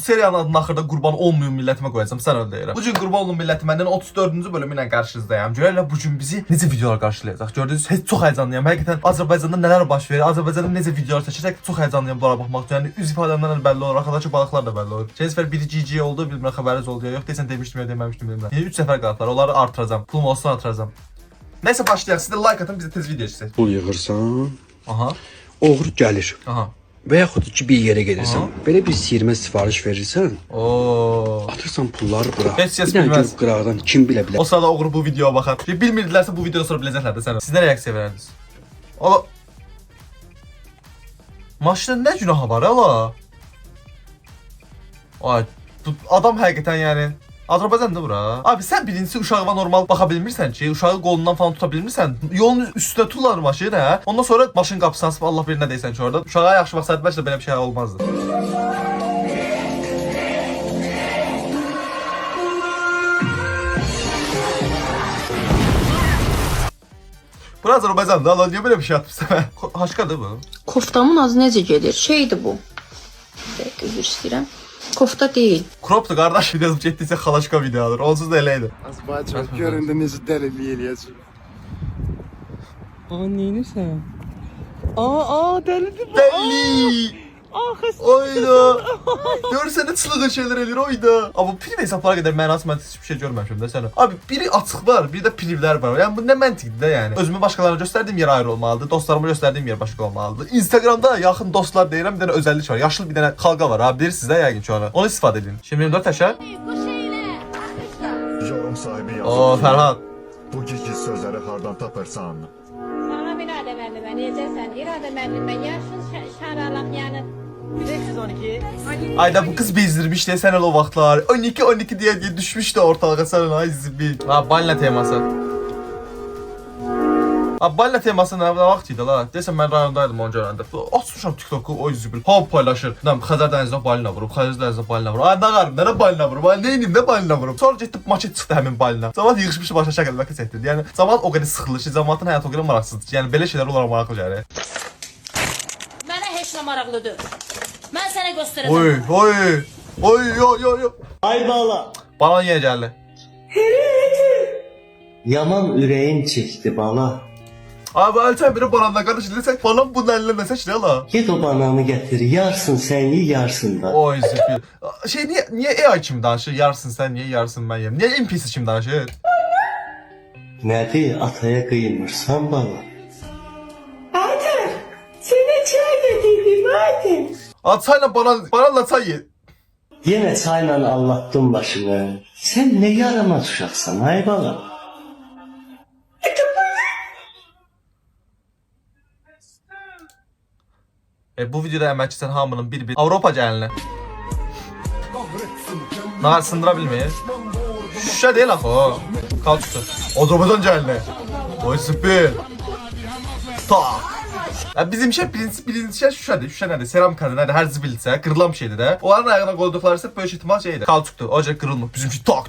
seriyanın adını axırda qurban olmayın millətimə qoyacağam, sən öyle deyirəm. Bu gün qurban olun millətiməndən 34-cü bölümü ilə qarşınızdayım. Görürlər bu gün bizi necə videolar qarşılayacaq. Gördünüz, heç çox həyecanlıyam. Həqiqətən Azərbaycanda nələr baş verir, Azərbaycanda necə videolar çəkəcək, çox həyecanlıyam bunlara baxmaq üçün. Yəni üz ifadəmdən bəlli olur, arxadakı balıqlar da bəlli olur. Keçən səfər biri GG oldu, bilmirəm xəbəriniz oldu ya yox, desən demişdim ya deməmişdim bilmirəm. Yəni 3 səfər qaldılar, onları artıracağam. Pulum olsun artıracağım. Nəysə başlayaq. Siz də like atın, biz də tez video çəkək. Pul yığırsan, Aha. oğru gəlir. Aha. Və yaxud ki bir yerə gedirsən, belə bir siyirmə sifariş verirsən, Oo. atırsan pulları bura. Heç kəs Bir dənə bilməz. görüb qırağdan kim bilə bilər. O sırada oğru bu videoya baxar. Bilmirdilərsə bu videodan sonra biləcəklər də sənə. Siz nə reaksiya verərdiniz? Ala. Maşının nə günahı var ala? Ay, bu adam həqiqətən yəni Azərbaycandır bura. Abi sən birincisi uşağına normal baxa bilmirsən ki, uşağı qolundan falan tuta bilmirsən. Yolun üstünə tuturlar maşını hə. Ondan sonra maşın qapısını açıb Allah bilir nə deyirsən ki orada. Uşağa yaxşı baxsaydı bəlkə də belə bir şey olmazdı. Bura Azərbaycandır. Allah niyə belə bir şey atmışsan? Haşkadır bu. Koftamın adı necə gedir? Şeydir bu. Bir dəqiqə üzr istəyirəm. Kofta deyil. Crop'tu qardaş, yazıb getdiysə xalaşka videodur. Onsuz da elə idi. Azbaycan görəndə necə dəliliyi eləyəcək. Aa neyinirsən? Aa dəlidir bu. Deli! Oyda! Görsənə çılğın şeylər eləyir oyda. Amma priv hesablara qədər mənası mən heç bir şey görməmişəm də sənə. Abi biri açıq var, biri də privlər var. Yəni bu nə məntiqdir də yəni. Özümü başqalarına göstərdiyim yer ayrı olmalıdır, dostlarıma göstərdiyim yer başqa olmalıdır. Instagramda yaxın dostlar deyirəm, bir dənə özəllik var. Yaşlı bir dənə xalqa var ha, bilirsiniz də yəqin ki onu. Onu istifadə edin. Şimdi 24 təşə. Yorum sahibi yazıcı. Oo Fərhad. Bu gizli sözləri hardan tapırsan? Sana bir adə müəllimə, necəsən? İradə müəllimə, yaşın şaralaq, yəni 512. Ayda bu kız bezdirmiş diye sen o vaxtlar 12 diye düşmüş de ortalığa sen ay zibil. Ha balina teması. Ha balina teması ne vaxt idi la? Desəm mən rayondaydım onu görəndə. Açmışam TikTok'u o zibil. Hamı paylaşır. Nə Xəzər dənizində balina vurub, Xəzər dənizində balina vurub. Ay nə qarım, nə balina vurub? Ay neynim, nə balina vurub? Sonra getdi maçet çıxdı həmin balina. Cəmaət yığışmış başa şəkil vəqə çəkdirdi. Yəni cəmaət o qədər sıxılır ki, cəmaətin həyatı o qədər maraqsızdır. Yəni belə şeylər onlara maraqlı gəlir. mənə heç nə maraqlıdır. Mən sənə göstərəcəm. Oy. Ay bala, Bana niye geldi? yaman ürəyim çəkdi bala. Abi Elçen biri bananla kardeş desek falan bunun eline mesaj ne la? Get o bananı gətir, yarsın sən ye, yarsın da. Oy zibil. Şey niye AI kim danışır? Yarsın sen niye yarsın ben yem? Niye NPC kim danışır? Nədir, ataya qıymırsan bala? Atayla bananla çay ye. Yenə çayla allatdın başını. Sən nə yaramaz uşaqsan ay bala? Bu videoda əməkçi sən hamının bir Avropa gəlinə. Nahar sındıra bilməyir. Şüşə deyil axı o. Kalçusu. Azərbaycan gəlinə. Oy süper. Tak. Bizim şey birinci şey şüşədir. Şüşə nədir? Seramikadır, nədir? Hər zibilsə, qırılan bir şeydir də. Onların ayağına qoyduqları isə böyük ihtimal şeydir. Kalçukdur. O cək qırılmır. Bizimki tak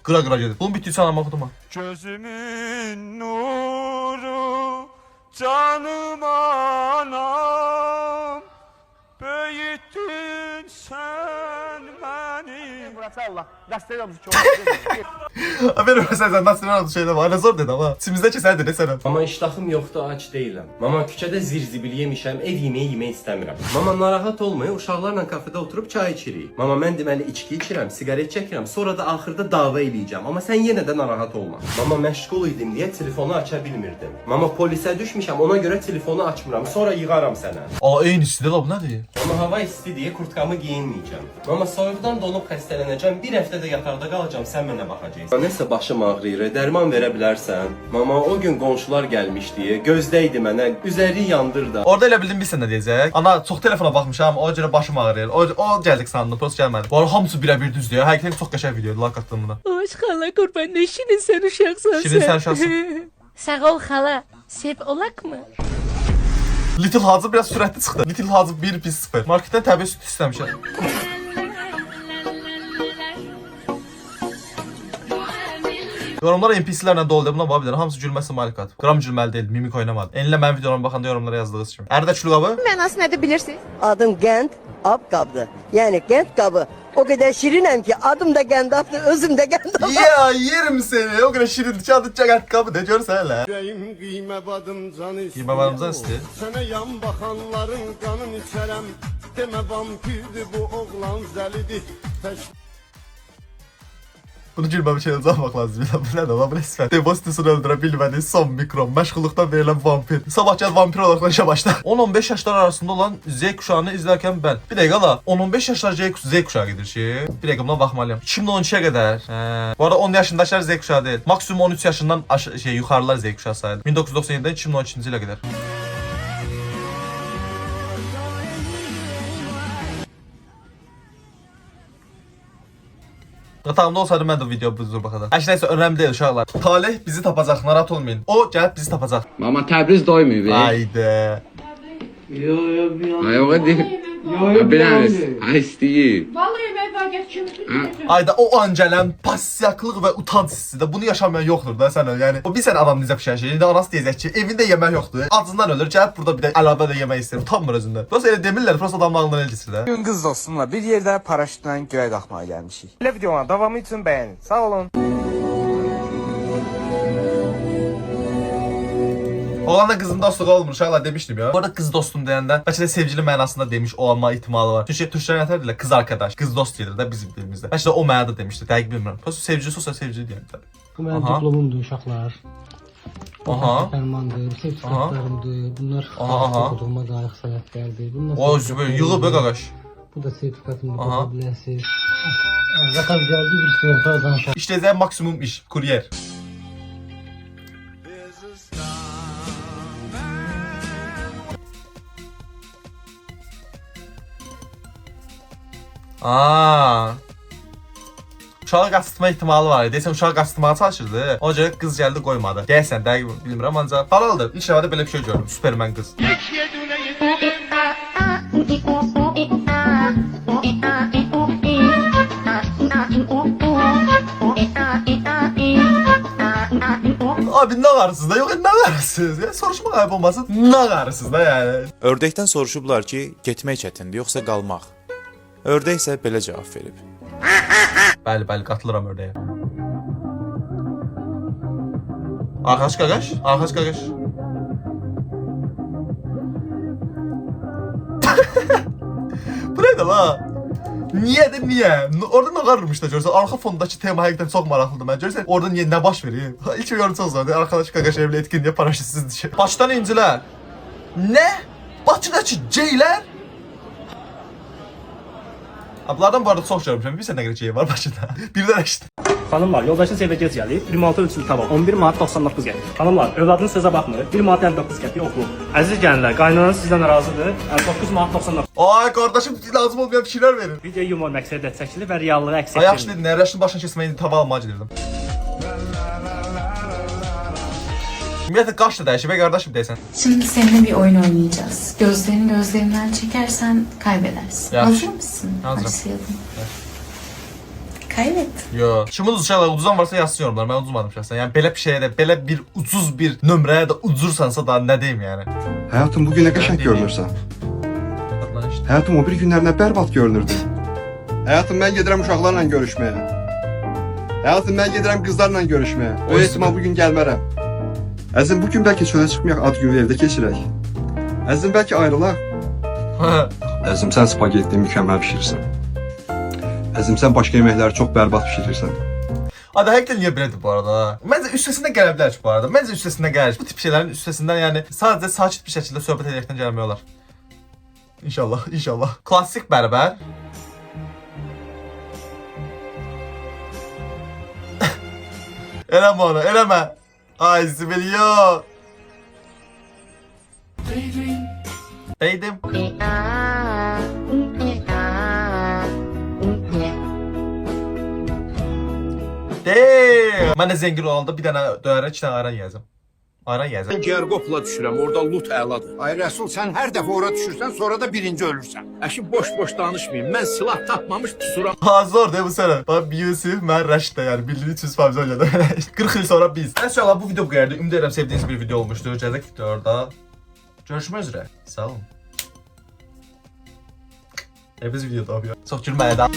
qıra gedir. Bunun bitdiysə anlamaq oturma. Gözümün nuru, canım anam, büyüttün sen beni. Burası Allah. Gazeteli olmuş çok. Benim mesela nasyonel adı şeyde var. Ne zor dedi ama. İçimizdeki sen de ne sen? Mama iştahım yoxdur, ac deyiləm. Mama küçədə zirzibil yemişəm, ev yeməyi yemək istəmirəm. Mama narahat olmayın, uşaqlarla kafedə oturub çay içirik. Mama mən deməli içki içirəm, siqaret çəkirəm, sonra da axırda dava eləyəcəm. Amma sən yenə də narahat olma. Mama məşğul idim deyə telefonu aça bilmirdim. Mama polisə düşmüşəm, ona görə telefonu açmıram, sonra yığaram sənə. Aa en iyisi de la bu nedir? Mama hava isti deyə kurtkamı geyinməyəcəm. Mama soyuqdan donub xəstələnəcəm, bir həftə də yataqda qalacağam, sən mənə baxacaqsan. Nəsə başım ağrıyır, dərman verə bilərsən? Mama o gün qonşular gəlmişdi, gözdəydi mənə, üzəri yandır da. Orada elə bildim bilsən nə deyəcək? Ana çox telefona baxmışam, o görə başım ağrıyır. O gəldik sandım, prost gəlmədi. Bu ara hamısı birə-bir düzdür ya. Həqiqətən çox qəşəng videodur la qatdığımda. Xala qurban, nə şirin sən uşaqsan. Şirin sən uşaqsan. Sağ ol xala. Sev olaq mı? Little Hacı biraz sürətli çıxdı. Little Hacı 1.0. Marketdən təbii süt istəmişəm. Yorumlara NPC'lərlə dolu buna bax bir dənə. Hamısı gülməsi malik atıb. Qram gülməli deyil, mimik oynamadı. Enlə mənim videolarıma baxanda yorumlara yazdığınız kimi. Ərdə çülü qabı? Mənası nədir bilirsiniz? Adım Qənd Abqabdır. Yəni Qənd qabı O kadar şirinim ki adım da Gandalf'tı, özüm de Gandalf. Ya yerim seni. O kadar şirin çaldıkça ayakkabı da görsen hele. Qiyme badım canı istəyir. Qiyme badımcan istəyir. Sənə yan baxanların qanın içərəm. Demə vampirdir bu oğlan zəlidir. Bunu gülmem şey almak lazım. Bu ne de lan bu ne sifət? Devostusunu öldürebilmedi son mikron. Məşğulluqdan verilen vampir. Sabah gəl vampir olarak işe başla. 10-15 yaşlar arasında olan Z kuşağını izlerken ben. Bir dakika la. 10-15 yaşlar Z kuşağı gedir şey. Bir dakika buna bakmalıyım. 2013'e kadar. Bu arada 10 yaşındakiler Z kuşağı değil. Maksimum 13 yaşından yukarılar Z kuşağı sayılır. 1997'den 2013 ile kadar. Yatağımda olsaydı mən də video buzdur baxada. Heç nəysə önemli değil uşaqlar. Talih bizi tapacaq, narahat olmayın. O gəlib bizi tapacaq. Mama Təbriz doymuyor be. Haydi. Ay o değil. Biraz. Ay istəyir. Vallahi ben daha geçmişim. Ayda o an gələn pasiyaklıq və utanc hissi də bunu yaşamayan yoxdur da sən yəni. O bir sən adam necə pişən şey. İndi anası deyəcək ki, evində yemək yoxdur. Acından ölür. Gəlib burada bir də əlavə də yemək istəyir. Utanmır özündən. Prosta elə demirlər, prosta adamın ağlından el keçir də. Bugün qız dostumla bir yerdə paraşütlə göyə qalxmağa gəlmişik. Belə videonun davamı üçün bəyənin. Sağ olun. Oğlanla qızın dostluğu olmur. Uşaqlar demişdim ya. Bu arada qız dostum deyəndə bəlkə də sevgili mənasında demiş olma ihtimali var. Çünki türkçələr nə deyirlər? Qız arkadaş, qız dost gedir də bizim dilimizdə. Bəlkə də o mənada demişdi. Dəqiq bilmirəm. Prosta sevgili olsa sevgili deyirəm. Bu mənim diplomumdur uşaqlar. Aha. Fərmandır, sertifikatlarımdır. Bunlar oxuduğuma qayıq sənədlərdir. Bunlar O zübür yığıb be qaqaş. Bu da sertifikatımdır, baxa biləsiniz. Zakaz gəldi, bir sürətə danışaq. İşləyəcək maksimum iş. Kuryer. Uşağı qaçırtma ihtimali var idi. Deyəsən uşağı qaçırtmağa çalışırdı. O görə qız gəldi qoymadı. Deyəsən dəqiq bilmirəm ancaq halaldır. İlk dəfə belə bir şey gördüm. Superman qız. Abi nə qarısınız da? Yox, nə qarısınız? Ya soruşmaq ayıb olmasın. Nə qarısınız da yəni? Ördəkdən soruşublar ki, getmək çətindir yoxsa qalmaq? Ördək isə belə cavab verib. Bəli, qatılıram ördəyə. Arxaç qaqaş, arxaç qaqaş. Bu nədir la? Niyə? Orada nə qarırmış da görsən? Arxa fondakı tema həqiqətən çox maraqlıdır mən. Görsən orada niyə nə baş verir? İlk görüm çox zor. Arkadaş qaqaş evlə etkinliyə paraşütsüz düşür. Başdan incilər. Nə? Bakıdakı geylər? Ablardan bu arada çox görmüşəm. Bir sən nə qədər gey var Bakıda? Birdən eşitdim. Xanımlar, yoldaşınız evə gec gəlib, 26 ölçülü tava, 11 manat 99 qəpik. Xanımlar, övladınız sözə baxmır, 1 manat 59 qəpik oxu. Əziz gəlinlər, qaynananız sizdən razıdır, 59 manat 99. Ay qardaşım, lazım olmayan fikirlər verin. Video yumor məqsədə çəkilir və reallığı əks etdirir. Yaxşı dedin, yaşın başına keçməyin tava almağa gedirdim. Ümumiyyətlə qaş da dəyişib, qardaşım deyəsən. Şimdi seninle bir oyun oynayacağız. Gözlerini gözlerimden çekersen kaybedersin. Hazır mısın? Başlayalım. Kaybet. Yo. Şimdi uşaqlar uduzan varsa yazsın yorumlar. Ben uduzmadım şahsen. Yani belə bir şeyə də, belə bir ucuz bir nömrəyə də uduzursansa daha nə deyim yani. Hayatım bugün ne qəşəng görünürsə. Hayatım o bir günlərində bərbad görünürdü. Hayatım ben gedirəm uşaqlarla görüşməyə. Hayatım ben gedirəm qızlarla görüşməyə. O ehtimal bugün gəlmərəm. Əzim bugün bəlkə çölə çıxmayaq, ad günü evdə keçirək. Əzim bəlkə ayrılaq. Əzim sən spagetti mükəmməl pişirirsən. Əzim sən başqa yeməkləri çox bərbad pişirirsən. Adı həqiqətən niyə belədir bu arada? Məncə üstəsindən gələ bilər ki bu arada. Məncə üstəsindən gəlir. Bu tip şeylərin üstəsindən yəni sadəcə sakit bir şəkildə söhbət edəkdən gəlmək olar. İnşallah, inşallah. Klassik bərbər. Eləmə onu, eləmə. Ay Zibil, yo. Deydim. Mən də zəngin olanda bir dənə döyərə 2 dənə ayran yeyəcəm. Ayran yeyəcəm. Gergopla düşürəm, oradan lut əladır. Ay Rəsul, sən hər dəfə ora düşürsən, sonra da birinci ölürsən. Əşi boş-boş danışmayın, mən silah tapmamış pusuram. Zor değil bu sene. Bak Yusuf, ben Raşit'te yani bildiğin 300 oynadı. 40 yıl sonra biz. İnşallah bu video bu kadar. Ümid ederim sevdiğiniz bir video olmuştur. Cezak videoda görüşmek üzere. Sağ olun. Hepiniz videoda yapıyor. Çok gülmeye daha.